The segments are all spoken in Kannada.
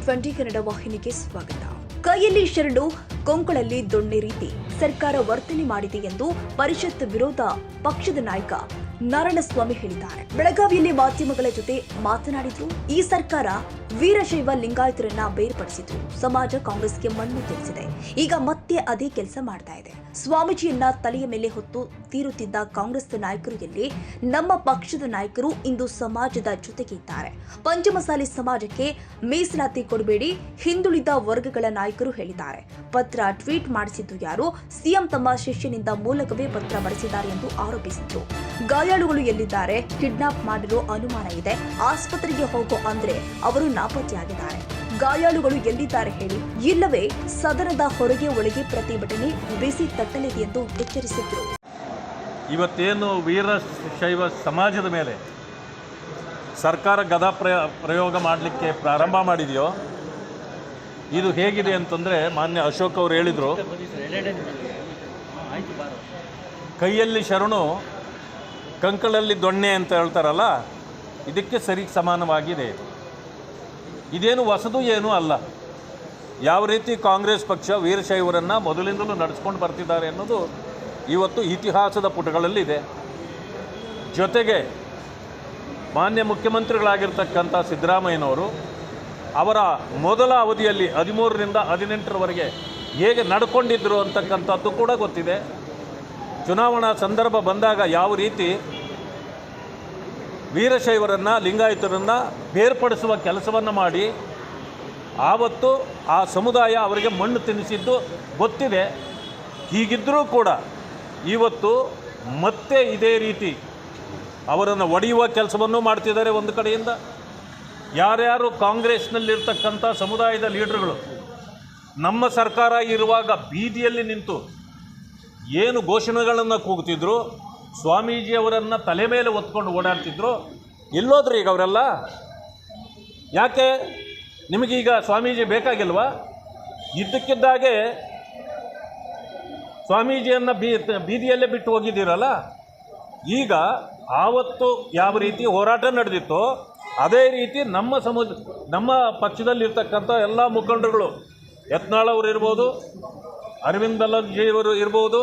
TV20 ಕನ್ನಡ ವಾಹಿನಿಗೆ ಸ್ವಾಗತ. ಕೈಯಲ್ಲಿ ಶರಣು, ಕೊಂಕಳಲ್ಲಿ ದೊಣ್ಣೆ ರೀತಿ ಸರ್ಕಾರ ವರ್ತನೆ ಮಾಡಿದೆ ಎಂದು ಪರಿಷತ್ ವಿರೋಧ ಪಕ್ಷದ ನಾಯಕ ನಾರಾಯಣಸ್ವಾಮಿ ಹೇಳಿದ್ದಾರೆ. ಬೆಳಗಾವಿಯಲ್ಲಿ ಮಾಧ್ಯಮಗಳ ಜೊತೆ ಮಾತನಾಡಿದ್ರು. ಈ ಸರ್ಕಾರ ವೀರಶೈವ ಲಿಂಗಾಯತರನ್ನ ಬೇರ್ಪಡಿಸಿದ್ರು. ಸಮಾಜ ಕಾಂಗ್ರೆಸ್ಗೆ ಮಣ್ಣು ತಿಳಿಸಿದೆ. ಈಗ ಮತ್ತೆ ಅದೇ ಕೆಲಸ ಮಾಡ್ತಾ ಇದೆ. ಸ್ವಾಮೀಜಿಯನ್ನ ತಲೆಯ ಮೇಲೆ ಹೊತ್ತು ತೀರುತ್ತಿದ್ದ ಕಾಂಗ್ರೆಸ್ ನಾಯಕರು ಎಲ್ಲಿ? ನಮ್ಮ ಪಕ್ಷದ ನಾಯಕರು ಇಂದು ಸಮಾಜದ ಜೊತೆಗೆ ಇದ್ದಾರೆ. ಪಂಚಮಸಾಲಿ ಸಮಾಜಕ್ಕೆ ಮೀಸಲಾತಿ ಕೊಡಬೇಡಿ, ಹಿಂದುಳಿದ ವರ್ಗಗಳ ನಾಯಕರು ಹೇಳಿದ್ದಾರೆ. ಪತ್ರ ಟ್ವೀಟ್ ಮಾಡಿಸಿದ್ದು ಯಾರು? ಸಿಎಂ ತಮ್ಮ ಶಿಷ್ಯನಿಂದ ಮೂಲಕವೇ ಪತ್ರ ಬರೆಸಿದ್ದಾರೆ ಎಂದು ಆರೋಪಿಸಿದ್ರು. ಗಾಯಾಳುಗಳು ಎಲ್ಲಿದ್ದಾರೆ? ಕಿಡ್ನಾಪ್ ಮಾಡಿರೋ ಅನುಮಾನ ಇದೆ. ಆಸ್ಪತ್ರೆಗೆ ಹೋಗೋ ಅಂದ್ರೆ ಅವರು ನಾಪತ್ತೆಯಾಗಿದ್ದಾರೆ. ಗಾಯಾಳುಗಳು ಎಲ್ಲಿದ್ದಾರೆ ಹೇಳಿ? ಇಲ್ಲವೇ ಸದನದ ಹೊರಗೆ ಒಳಗೆ ಪ್ರತಿಭಟನೆ ಬಿಸಿ ತಟ್ಟಲಿದೆ ಎಂದು ಎಚ್ಚರಿಸಿದ್ರು. ಇವತ್ತೇನು ವೀರಶೈವ ಸಮಾಜದ ಮೇಲೆ ಸರ್ಕಾರ ಗದಾ ಪ್ರಯೋಗ ಮಾಡಲಿಕ್ಕೆ ಪ್ರಾರಂಭ ಮಾಡಿದೆಯೋ ಇದು ಹೇಗಿದೆ ಅಂತಂದರೆ, ಮಾನ್ಯ ಅಶೋಕ್ ಅವರು ಹೇಳಿದರು, ಕೈಯಲ್ಲಿ ಶರಣು ಕಂಕಳಲ್ಲಿ ದೊಣ್ಣೆ ಅಂತ ಹೇಳ್ತಾರಲ್ಲ, ಇದಕ್ಕೆ ಸರಿ ಸಮಾನವಾಗಿದೆ. ಇದೇನು ಹೊಸದು ಏನೂ ಅಲ್ಲ. ಯಾವ ರೀತಿ ಕಾಂಗ್ರೆಸ್ ಪಕ್ಷ ವೀರಶೈವರನ್ನು ಮೊದಲಿಂದಲೂ ನಡೆಸ್ಕೊಂಡು ಬರ್ತಿದ್ದಾರೆ ಅನ್ನೋದು ಇವತ್ತು ಇತಿಹಾಸದ ಪುಟಗಳಲ್ಲಿದೆ. ಜೊತೆಗೆ ಮಾನ್ಯ ಮುಖ್ಯಮಂತ್ರಿಗಳಾಗಿರ್ತಕ್ಕಂಥ ಸಿದ್ದರಾಮಯ್ಯನವರು ಅವರ ಮೊದಲ ಅವಧಿಯಲ್ಲಿ 13ರಿಂದ 18ರವರೆಗೆ ಹೇಗೆ ನಡ್ಕೊಂಡಿದ್ದರು ಅಂತಕ್ಕಂಥದ್ದು ಕೂಡ ಗೊತ್ತಿದೆ. ಚುನಾವಣಾ ಸಂದರ್ಭ ಬಂದಾಗ ಯಾವ ರೀತಿ ವೀರಶೈವರನ್ನು, ಲಿಂಗಾಯತರನ್ನು ಬೇರ್ಪಡಿಸುವ ಕೆಲಸವನ್ನು ಮಾಡಿ ಆವತ್ತು ಆ ಸಮುದಾಯ ಅವರಿಗೆ ಮಣ್ಣು ತಿನ್ನಿಸಿದ್ದು ಗೊತ್ತಿದೆ. ಹೀಗಿದ್ದರೂ ಕೂಡ ಇವತ್ತು ಮತ್ತೆ ಇದೇ ರೀತಿ ಅವರನ್ನು ಒಡೆಯುವ ಕೆಲಸವನ್ನು ಮಾಡ್ತಿದ್ದಾರೆ. ಒಂದು ಕಡೆಯಿಂದ ಯಾರ್ಯಾರು ಕಾಂಗ್ರೆಸ್ನಲ್ಲಿರ್ತಕ್ಕಂಥ ಸಮುದಾಯದ ಲೀಡರ್ಗಳು ನಮ್ಮ ಸರ್ಕಾರ ಇರುವಾಗ ಬೀದಿಯಲ್ಲಿ ನಿಂತು ಏನು ಘೋಷಣೆಗಳನ್ನು ಕೂಗ್ತಿದ್ರು, ಸ್ವಾಮೀಜಿಯವರನ್ನು ತಲೆ ಮೇಲೆ ಹೊತ್ಕೊಂಡು ಓಡಾಡ್ತಿದ್ರು, ಎಲ್ಲೋದ್ರಿ ಈಗ ಅವರೆಲ್ಲ? ಯಾಕೆ ನಿಮಗೀಗ ಸ್ವಾಮೀಜಿ ಬೇಕಾಗಿಲ್ವಾ? ಇದ್ದಕ್ಕಿದ್ದಾಗೆ ಸ್ವಾಮೀಜಿಯನ್ನು ಬೀದಿಯಲ್ಲೇ ಬಿಟ್ಟು ಹೋಗಿದ್ದೀರಲ್ಲ. ಈಗ ಆವತ್ತು ಯಾವ ರೀತಿ ಹೋರಾಟ ನಡೆದಿತ್ತೋ ಅದೇ ರೀತಿ ನಮ್ಮ ಪಕ್ಷದಲ್ಲಿರ್ತಕ್ಕಂಥ ಎಲ್ಲ ಮುಖಂಡರುಗಳು, ಯತ್ನಾಳ್ ಅವರು ಇರ್ಬೋದು, ಅರವಿಂದ್ ಬೆಲ್ಲಜಿಯವರು ಇರ್ಬೋದು,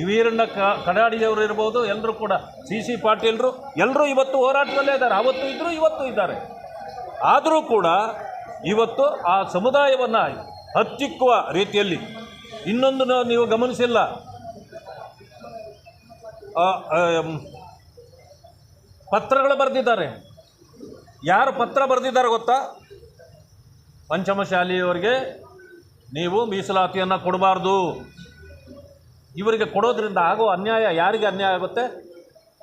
ವೀರಣ್ಣ ಕಡಾಡಿಯವರು ಇರ್ಬೋದು, ಎಲ್ಲರೂ ಕೂಡ ಸಿ ಪಾಟೀಲರು ಎಲ್ಲರೂ ಇವತ್ತು ಹೋರಾಟದಲ್ಲೇ ಇದ್ದಾರೆ. ಆವತ್ತು ಇದ್ದರು, ಇವತ್ತು ಇದ್ದಾರೆ. ಆದರೂ ಕೂಡ ಇವತ್ತು ಆ ಸಮುದಾಯವನ್ನು ಹತ್ತಿಕ್ಕುವ ರೀತಿಯಲ್ಲಿ ಇನ್ನೊಂದು ನೀವು ಗಮನಿಸಿಲ್ಲ, ಪತ್ರಗಳು ಬರೆದಿದ್ದಾರೆ. ಯಾರು ಪತ್ರ ಬರೆದಿದ್ದಾರೆ ಗೊತ್ತಾ? ಪಂಚಮಶಾಲಿಯವರಿಗೆ ನೀವು ಮೀಸಲಾತಿಯನ್ನು ಕೊಡಬಾರ್ದು. ಇವರಿಗೆ ಕೊಡೋದ್ರಿಂದ ಆಗೋ ಅನ್ಯಾಯ ಯಾರಿಗೆ ಅನ್ಯಾಯ ಆಗುತ್ತೆ?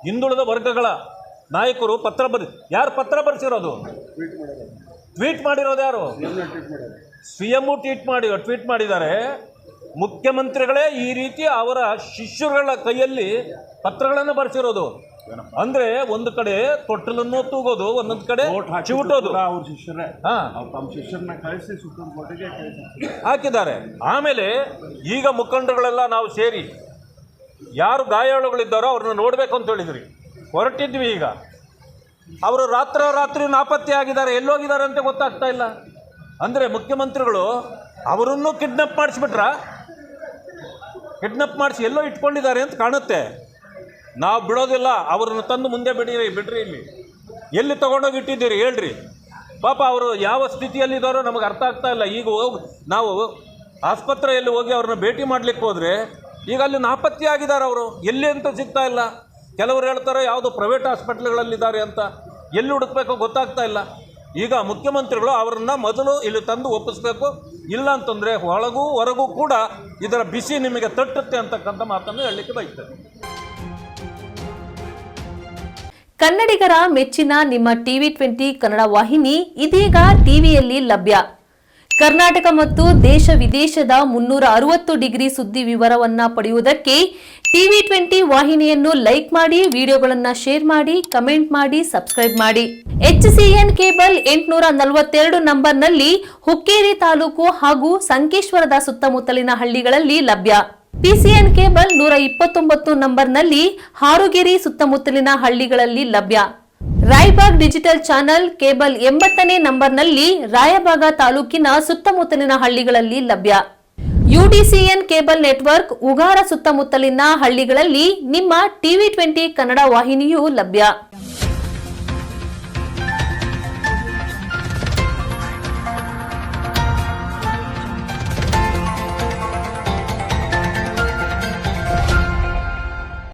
ಹಿಂದುಳಿದ ವರ್ಗಗಳ ನಾಯಕರು ಯಾರು ಪತ್ರ ಬರೆಸಿರೋದು? ಟ್ವೀಟ್ ಮಾಡಿರೋದು ಯಾರು? CM ಟ್ವೀಟ್ ಮಾಡಿದ್ದಾರೆ. ಮುಖ್ಯಮಂತ್ರಿಗಳೇ ಈ ರೀತಿ ಅವರ ಶಿಷ್ಯರುಗಳ ಕೈಯಲ್ಲಿ ಪತ್ರಗಳನ್ನು ಬರೆಸಿರೋದು. ಅಂದರೆ ಒಂದು ಕಡೆ ತೊಟ್ಟಲನ್ನು ತೂಗೋದು, ಒಂದೊಂದು ಕಡೆ ಚಿವುಟೋದು. ಹಾಕಿದ್ದಾರೆ. ಆಮೇಲೆ ಈಗ ಮುಖಂಡರುಗಳೆಲ್ಲ ನಾವು ಸೇರಿ ಯಾರು ಗಾಯಾಳುಗಳಿದ್ದಾರೋ ಅವ್ರನ್ನ ನೋಡಬೇಕು ಅಂತ ಹೇಳಿದ್ರಿ, ಹೊರಟಿದ್ವಿ. ಈಗ ಅವರು ರಾತ್ರಿ ನಾಪತ್ತೆ ಆಗಿದ್ದಾರೆ. ಎಲ್ಲೋಗಿದ್ದಾರೆ ಅಂತ ಗೊತ್ತಾಗ್ತಾ ಇಲ್ಲ. ಅಂದರೆ ಮುಖ್ಯಮಂತ್ರಿಗಳು ಅವರನ್ನು ಕಿಡ್ನಾಪ್ ಮಾಡಿಸಿ ಎಲ್ಲೋ ಇಟ್ಕೊಂಡಿದ್ದಾರೆ ಅಂತ ಕಾಣುತ್ತೆ. ನಾವು ಬಿಡೋದಿಲ್ಲ, ಅವ್ರನ್ನ ತಂದು ಮುಂದೆ ಬಿಡ್ರಿ. ಇಲ್ಲಿ ಎಲ್ಲಿ ತೊಗೊಂಡೋಗಿ ಇಟ್ಟಿದ್ದೀರಿ ಹೇಳ್ರಿ. ಪಾಪ ಅವರು ಯಾವ ಸ್ಥಿತಿಯಲ್ಲಿದ್ದಾರೋ ನಮಗೆ ಅರ್ಥ ಆಗ್ತಾ ಇಲ್ಲ. ಈಗ ನಾವು ಆಸ್ಪತ್ರೆಯಲ್ಲಿ ಹೋಗಿ ಅವ್ರನ್ನ ಭೇಟಿ ಮಾಡಲಿಕ್ಕೆ ಹೋದರೆ ಈಗ ಅಲ್ಲಿ ನಾಪತ್ತೆ ಆಗಿದ್ದಾರೆ. ಅವರು ಎಲ್ಲಿ ಅಂತ ಸಿಗ್ತಾ ಇಲ್ಲ. ಕೆಲವರು ಹೇಳ್ತಾರೆ ಯಾವುದೋ ಪ್ರೈವೇಟ್ ಹಾಸ್ಪಿಟ್ಲ್ಗಳಲ್ಲಿದ್ದಾರೆ ಅಂತ. ಎಲ್ಲಿ ಹುಡುಕಬೇಕೋ ಗೊತ್ತಾಗ್ತಾ ಇಲ್ಲ. ಈಗ ಮುಖ್ಯಮಂತ್ರಿಗಳು ಅವರನ್ನು ಮೊದಲು ಇಲ್ಲಿ ತಂದು ಒಪ್ಪಿಸಬೇಕು. ಇಲ್ಲ ಅಂತಂದರೆ ಒಳಗೂ ಹೊರಗೂ ಕೂಡ ಇದರ ಬಿಸಿ ನಿಮಗೆ ತಟ್ಟುತ್ತೆ ಅಂತಕ್ಕಂಥ ಮಾತನ್ನು ಹೇಳಲಿಕ್ಕೆ ಬಯಸ್ತೇನೆ. ಕನ್ನಡಿಗರ ಮೆಚ್ಚಿನ ನಿಮ್ಮ TV20 ಕನ್ನಡ ವಾಹಿನಿ ಇದೀಗ ಟಿವಿಯಲ್ಲಿ ಲಭ್ಯ. ಕರ್ನಾಟಕ ಮತ್ತು ದೇಶ ವಿದೇಶದ 360 ಡಿಗ್ರಿ ಸುದ್ದಿ ವಿವರವನ್ನ ಪಡೆಯುವುದಕ್ಕೆ TV20 ವಾಹಿನಿಯನ್ನು ಲೈಕ್ ಮಾಡಿ, ವಿಡಿಯೋಗಳನ್ನು ಶೇರ್ ಮಾಡಿ, ಕಮೆಂಟ್ ಮಾಡಿ, ಸಬ್ಸ್ಕ್ರೈಬ್ ಮಾಡಿ. HCN ಕೇಬಲ್ 842 ನಂಬರ್ನಲ್ಲಿ ಹುಕ್ಕೇರಿ ತಾಲೂಕು ಹಾಗೂ ಸಂಕೇಶ್ವರದ ಸುತ್ತಮುತ್ತಲಿನ ಹಳ್ಳಿಗಳಲ್ಲಿ ಲಭ್ಯ. PCN ಕೇಬಲ್ 129 ನಂಬರ್ನಲ್ಲಿ ಹಾರುಗೆರೆ ಸುತ್ತಮುತ್ತಲಿನ ಹಳ್ಳಿಗಳಲ್ಲಿ ಲಭ್ಯ. ರಾಯಬಾಗ್ ಡಿಜಿಟಲ್ ಚಾನೆಲ್ ಕೇಬಲ್ 80ನೇ ನಂಬರ್ನಲ್ಲಿ ರಾಯಬಾಗ ತಾಲೂಕಿನ ಸುತ್ತಮುತ್ತಲಿನ ಹಳ್ಳಿಗಳಲ್ಲಿ ಲಭ್ಯ. UDCN ಕೇಬಲ್ ನೆಟ್ವರ್ಕ್ ಉಗಾರ ಸುತ್ತಮುತ್ತಲಿನ ಹಳ್ಳಿಗಳಲ್ಲಿ ನಿಮ್ಮ TV20 ಕನ್ನಡ ವಾಹಿನಿಯೂ ಲಭ್ಯ.